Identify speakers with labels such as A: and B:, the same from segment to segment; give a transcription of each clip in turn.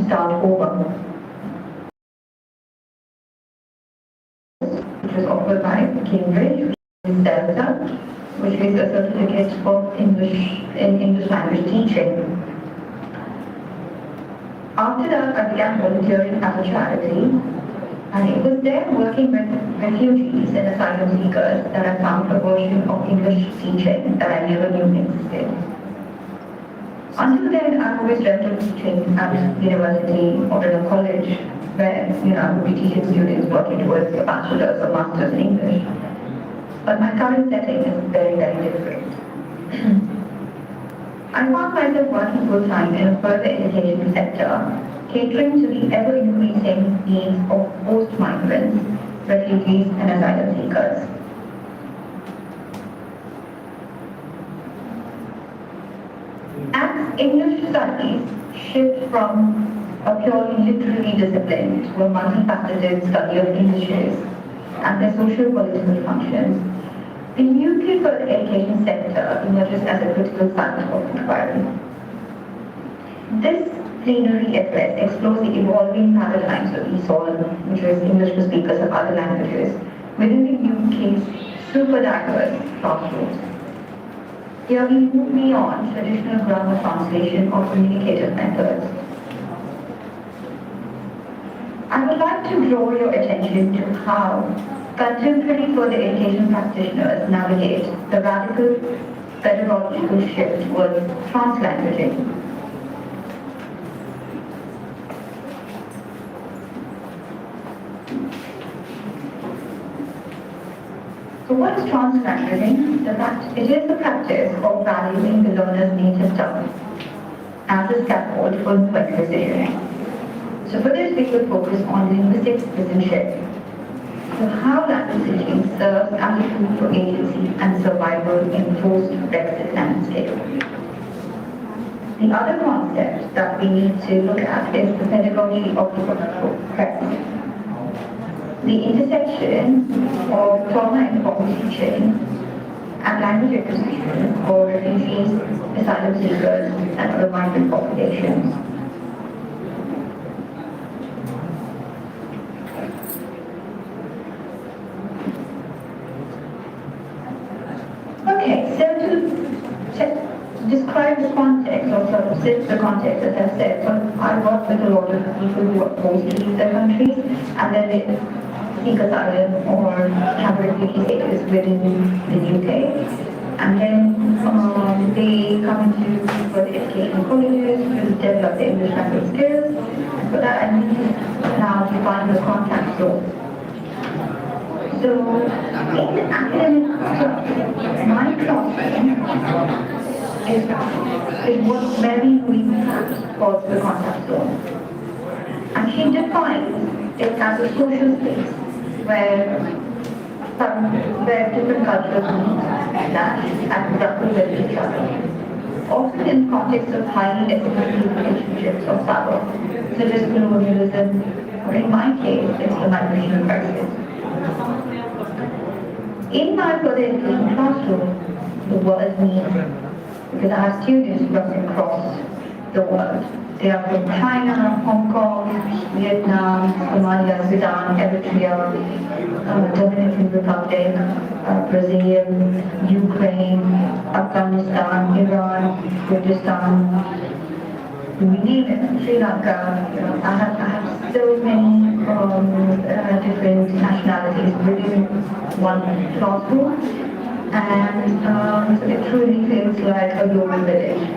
A: start over, which was offered by Cambridge, which is Delta, which is a certificate of English language teaching. After that, I began volunteering as a charity, and it was there working with refugees and asylum seekers that I found a version of English teaching that I never knew existed. Until then, I've always dreamt of teaching at university or in a college where I would be teaching students working towards a bachelor's or master's in English. But my current setting is very, very different. I found myself working full-time in a further education sector, catering to the ever-increasing needs of post-migrants, refugees, and asylum seekers. As English studies shift from a purely literary discipline to a multifaceted study of Englishes and their social-political functions, the UK further education sector emerges as a critical site of inquiry. This plenary address explores the evolving paradigms of ESOL, which is English for speakers of other languages, within the UK's super diverse classrooms. Here we move beyond traditional grammar translation or communicative methods. I would like to draw your attention to how contemporary further education practitioners navigate the radical pedagogical shift towards translanguaging. So what is translanguaging? It is the practice of valuing the learner's native tongue as a scaffold for new acquisition. So for this, we will focus on linguistic citizenship. So how language teaching serves as a tool for agency and survival in post-Brexit landscape. The other concept that we need to look at is the pedagogy of the press. The intersection of trauma-informed teaching and language acquisition for refugees, asylum seekers, and other migrant populations. Okay, so to describe the context, or sort of set the context, as I said, so I work with a lot of people who are forced to leave their countries, and then they seek asylum or have refugee status within the UK. And then they come into further education colleges to develop their English language skills. And for that, I need now to find the contact zone. So, in academic my classroom is what Mary Louise calls the contact zone. And she defines it as a social space where different cultures meet, clash, and grapple with each other. Often in context of highly explicit relationships of power, such as colonialism, or in my case, it's the migration crisis. In my further education classroom, the world meets, because I have students from across the world. They are from China, Hong Kong, Vietnam, Somalia, Sudan, Eritrea, Dominican Republic, Brazil, Ukraine, Afghanistan, Iran, Kurdistan, we name it, Sri Lanka. I have so many different nationalities within one classroom, and it truly feels like a global village.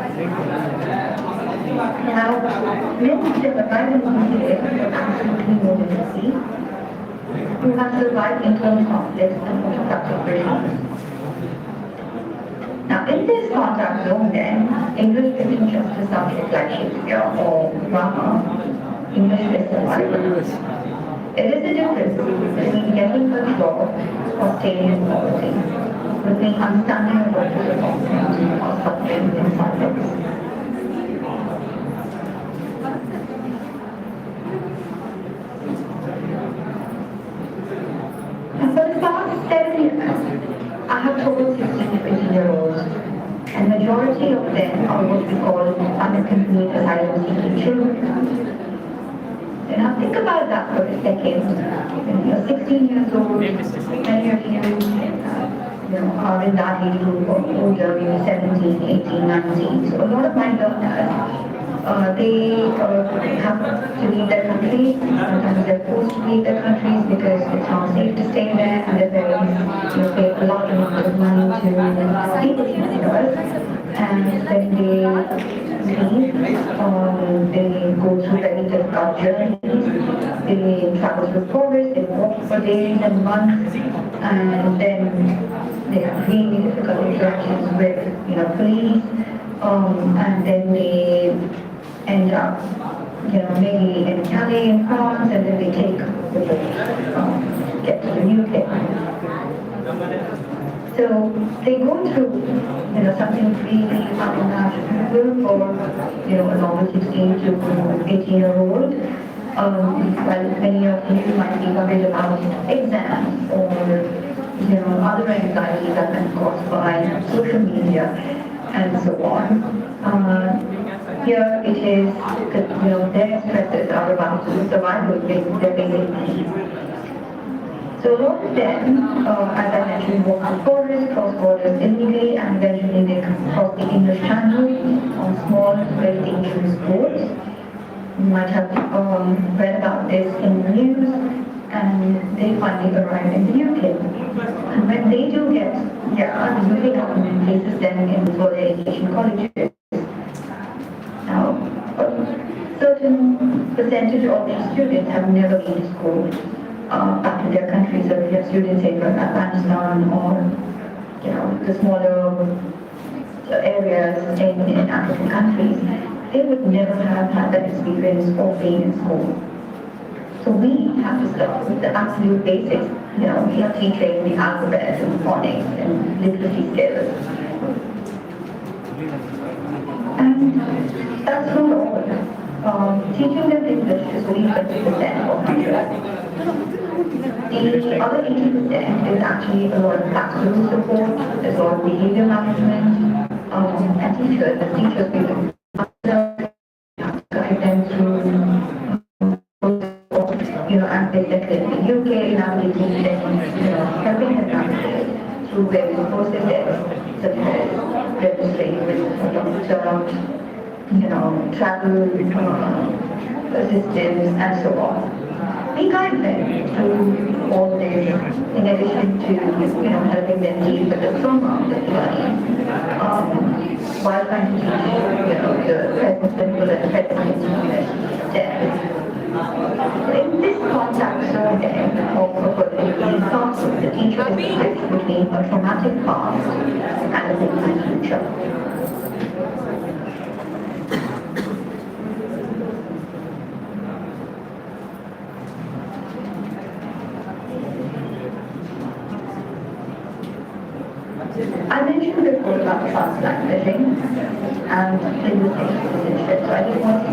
A: Now, many survived in the UK are absolutely no literacy, who have survived internal conflicts and autocratic regimes. Now, in this contact zone then, English isn't just a subject like Shakespeare or drama. English is survival. It is the difference between getting control or staying in poverty, between understanding what is the content or suffering in silence. And for the past 7 years, I have told 16 to 20-year-olds, and majority of them are what we call unaccompanied asylum-seeking children. decade. When you're 16 years old, many of you are in that age group or older, 17, 18, 19. So a lot of my learners, they have to leave their country. Sometimes they're forced to leave their countries because it's not safe to stay there, and their parents pay a lot of money to stay with us. And when they leave, they go through very difficult journeys. They travel through forests, they walk for days and months, and then they have really difficult interactions with police, and then they end up maybe in Calais in France, and then they take the boat, get to the UK. So they go through something really unimaginable for a normal 16 to 18-year-old. While many of you might be worried about exams or other anxieties that can caused by social media and so on. Here it is that their stresses are about survival, their basic needs. So a lot of them, as I mentioned, walk through forests, cross borders illegally, and eventually they cross the English Channel on small, very dangerous boats. You might have read about this in the news, and they finally arrive in the UK. And when they do get there, the UK government places them in further education colleges. Now, a certain percentage of these students have never been to school back in their countries. So if you have students, say, from Afghanistan or the smaller areas in African countries, they would never have had that experience of being in school. So we have to start with the absolute basics, teaching the alphabet and phonics and literacy skills. And that's not all. Teaching them English is only 20% of my job. The other 80% is actually a lot of pastoral support, there's a lot of behavior management, and teachers. As teachers, we can guide them through aspects that in the UK, navigating them, helping them navigate through various processes, such as registering with a doctor, travel assistance, and so on. We guide them through all this, in addition to helping them deal with the trauma that they are in, while trying to teach the present simple and present death. In this context of classes, the teacher is switched between a traumatic past and a hopeful future. I mentioned before about transplant living and linguistic citizenship, so I just want to